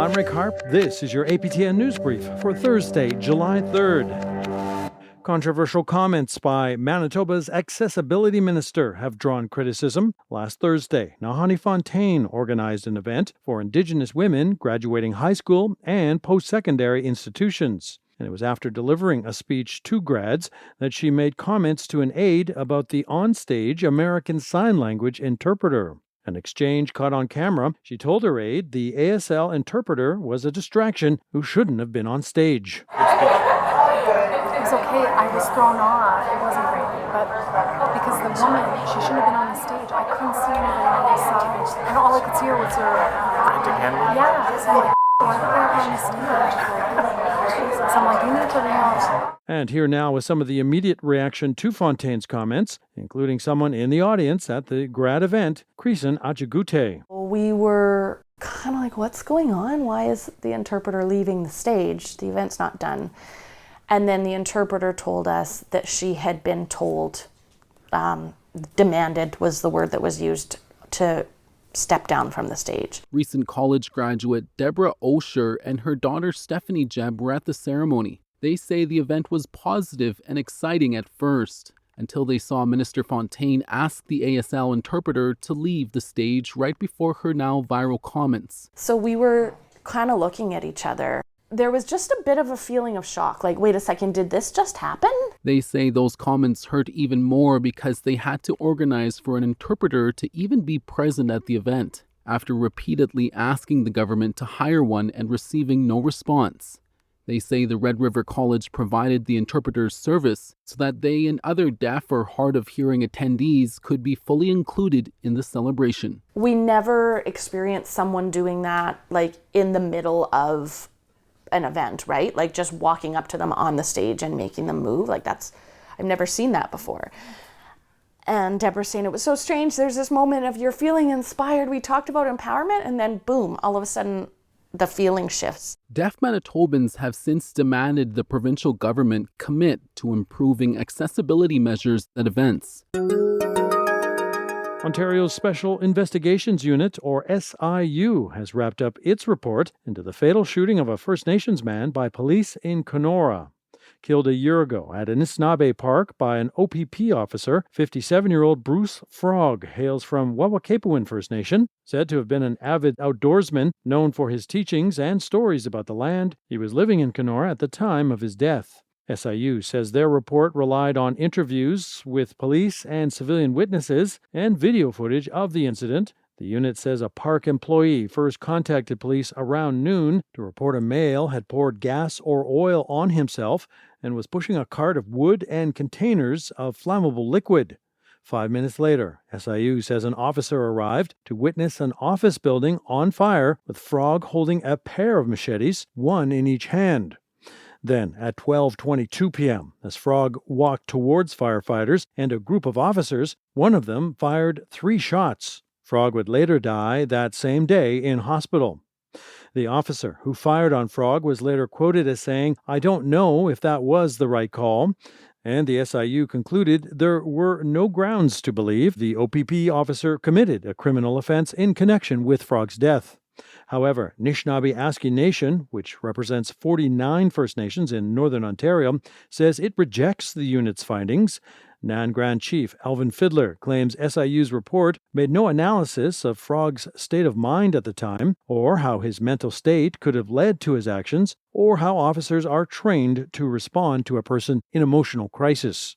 I'm Rick Harp. This is your APTN News Brief for Thursday, July 3rd. Controversial comments by Manitoba's accessibility minister have drawn criticism. Last Thursday, Nahanni Fontaine organized an event for Indigenous women graduating high school and post-secondary institutions. And it was after delivering a speech to grads that she made comments to an aide about the onstage American Sign Language interpreter. An exchange caught on camera. She told her aide the ASL interpreter was a distraction who shouldn't have been on stage. It was okay. I was thrown off. It wasn't great. But because the woman, she shouldn't have been on the stage. I couldn't see anybody on the side. And all I could see her was her... frantic hand? Yeah. So I'm like, why did I on the stage? So I'm like, you need to know. And here now is some of the immediate reaction to Fontaine's comments, including someone in the audience at the grad event, Creason Achigute. We were kind of like, what's going on? Why is the interpreter leaving the stage? The event's not done. And then the interpreter told us that she had been told, demanded was the word that was used, to step down from the stage. Recent college graduate Deborah Osher and her daughter Stephanie Jeb were at the ceremony. They say the event was positive and exciting at first, until they saw Minister Fontaine ask the ASL interpreter to leave the stage right before her now viral comments. So we were kind of looking at each other. There was just a bit of a feeling of shock, like, wait a second, did this just happen? They say those comments hurt even more because they had to organize for an interpreter to even be present at the event, after repeatedly asking the government to hire one and receiving no response. They say the Red River College provided the interpreter's service so that they and other deaf or hard of hearing attendees could be fully included in the celebration. We never experienced someone doing that, like, in the middle of an event, right? Like just walking up to them on the stage and making them move. Like I've never seen that before. And Deborah's saying it was so strange. There's this moment of you're feeling inspired. We talked about empowerment and then boom, all of a sudden the feeling shifts. Deaf Manitobans have since demanded the provincial government commit to improving accessibility measures at events. Ontario's Special Investigations Unit, or SIU, has wrapped up its report into the fatal shooting of a First Nations man by police in Canora. Killed a year ago at Anishinaabe Park by an OPP officer, 57-year-old Bruce Frog hails from Wawakepewin First Nation, said to have been an avid outdoorsman known for his teachings and stories about the land. He was living in Canora at the time of his death. SIU says their report relied on interviews with police and civilian witnesses and video footage of the incident. The unit says a park employee first contacted police around noon to report a male had poured gas or oil on himself and was pushing a cart of wood and containers of flammable liquid. 5 minutes later, SIU says an officer arrived to witness an office building on fire with Frog holding a pair of machetes, one in each hand. Then, at 12:22 p.m., as Frog walked towards firefighters and a group of officers, one of them fired 3 shots. Frog would later die that same day in hospital. The officer who fired on Frog was later quoted as saying, "I don't know if that was the right call." And the SIU concluded there were no grounds to believe the OPP officer committed a criminal offense in connection with Frog's death. However, Anishinaabe Nation, which represents 49 First Nations in Northern Ontario, says it rejects the unit's findings. Nan Grand Chief Alvin Fiddler claims SIU's report made no analysis of Frog's state of mind at the time, or how his mental state could have led to his actions, or how officers are trained to respond to a person in emotional crisis.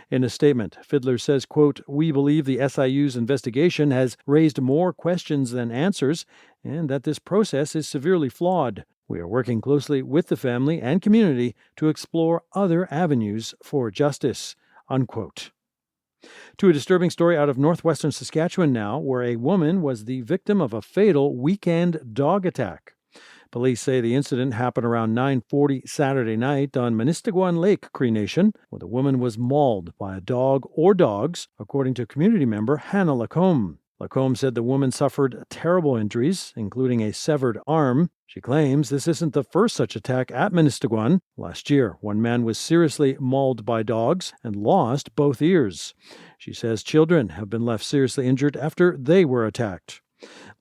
In a statement, Fiddler says, quote, "We believe the SIU's investigation has raised more questions than answers, and that this process is severely flawed. We are working closely with the family and community to explore other avenues for justice," unquote. To a disturbing story out of northwestern Saskatchewan now, where a woman was the victim of a fatal weekend dog attack. Police say the incident happened around 9:40 Saturday night on Manistiguan Lake, Cree Nation, where the woman was mauled by a dog or dogs, according to community member Hannah Lacombe. Lacombe said the woman suffered terrible injuries, including a severed arm. She claims this isn't the first such attack at Manistiguan. Last year, one man was seriously mauled by dogs and lost both ears. She says children have been left seriously injured after they were attacked.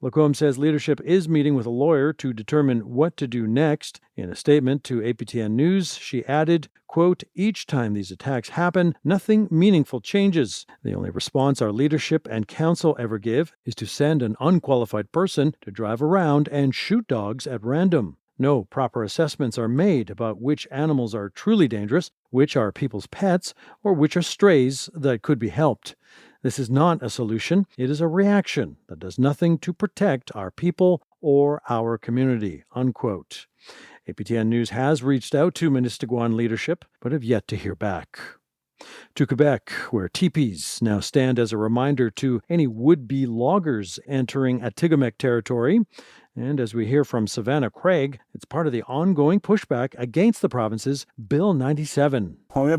Lacombe says leadership is meeting with a lawyer to determine what to do next. In a statement to APTN News, she added, quote, "Each time these attacks happen, nothing meaningful changes. The only response our leadership and council ever give is to send an unqualified person to drive around and shoot dogs at random. No proper assessments are made about which animals are truly dangerous, which are people's pets, or which are strays that could be helped. This is not a solution. It is a reaction that does nothing to protect our people or our community," unquote. APTN News has reached out to Manistiguan leadership, but have yet to hear back. To Quebec, where teepees now stand as a reminder to any would-be loggers entering Atikamekw territory. And as we hear from Savannah Craig, it's part of the ongoing pushback against the province's Bill 97. We're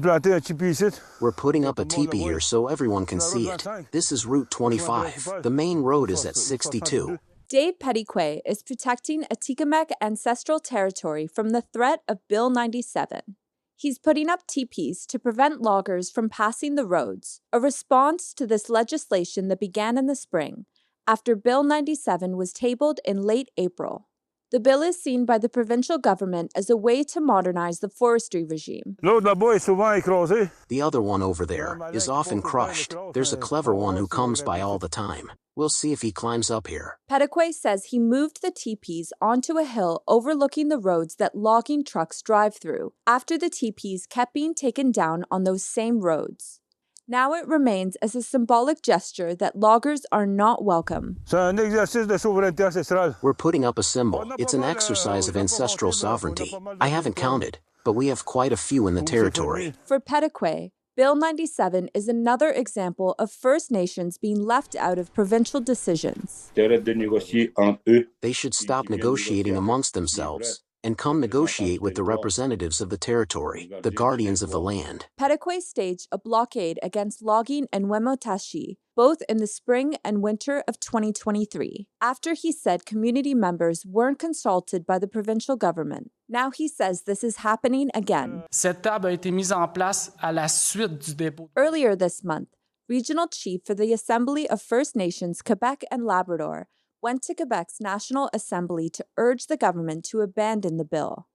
putting up a teepee here so everyone can see it. This is Route 25. The main road is at 62. Dave Petitquay is protecting Atikamekw ancestral territory from the threat of Bill 97. He's putting up teepees to prevent loggers from passing the roads, a response to this legislation that began in the spring, after Bill 97 was tabled in late April. The bill is seen by the provincial government as a way to modernize the forestry regime. The other one over there is often crushed. There's a clever one who comes by all the time. We'll see if he climbs up here. Petitquay says he moved the teepees onto a hill overlooking the roads that logging trucks drive through, after the teepees kept being taken down on those same roads. Now it remains as a symbolic gesture that loggers are not welcome. We're putting up a symbol. It's an exercise of ancestral sovereignty. I haven't counted, but we have quite a few in the territory. For Petitquay, Bill 97 is another example of First Nations being left out of provincial decisions. They should stop negotiating amongst themselves and come negotiate with the representatives of the territory, the guardians of the land. Petitquay staged a blockade against logging in Wemotaci, both in the spring and winter of 2023, after he said community members weren't consulted by the provincial government. Now he says this is happening again. Earlier this month, Regional Chief for the Assembly of First Nations Quebec and Labrador went to Quebec's National Assembly to urge the government to abandon the bill.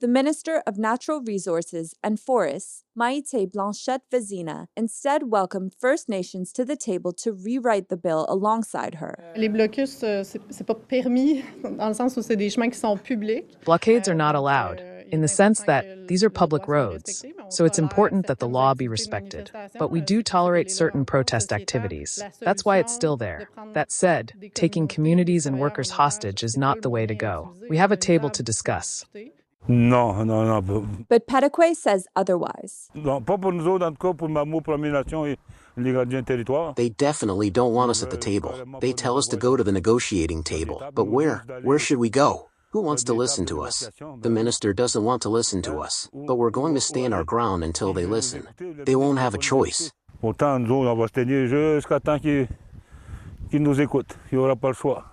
The Minister of Natural Resources and Forests, Maïté Blanchette-Vézina, instead welcomed First Nations to the table to rewrite the bill alongside her. Blockades are not allowed, in the sense that these are public roads, so it's important that the law be respected. But we do tolerate certain protest activities. That's why it's still there. That said, taking communities and workers hostage is not the way to go. We have a table to discuss. But Petitquay says otherwise. They definitely don't want us at the table. They tell us to go to the negotiating table. But where? Where should we go? Who wants to listen to us? The minister doesn't want to listen to us, but we're going to stand our ground until they listen. They won't have a choice.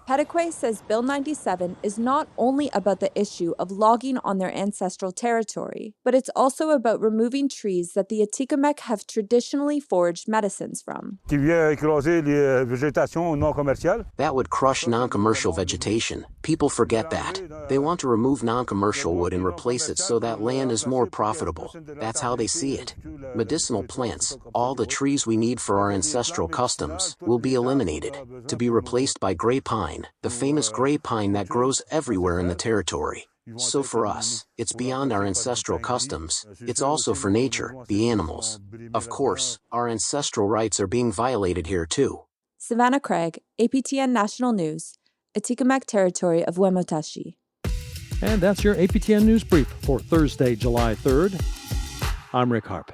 Petitquay says Bill 97 is not only about the issue of logging on their ancestral territory, but it's also about removing trees that the Atikamekw have traditionally foraged medicines from. That would crush non-commercial vegetation. People forget that. They want to remove non-commercial wood and replace it so that land is more profitable. That's how they see it. Medicinal plants, all the trees we need for our ancestral customs, will be eliminated, to be replaced by gray pine, the famous gray pine that grows everywhere in the territory. So for us, it's beyond our ancestral customs. It's also for nature, the animals. Of course, our ancestral rights are being violated here too. Savannah Craig, APTN National News, Atikamekw territory of Wemotaci. And that's your APTN News Brief for Thursday, July 3rd. I'm Rick Harp.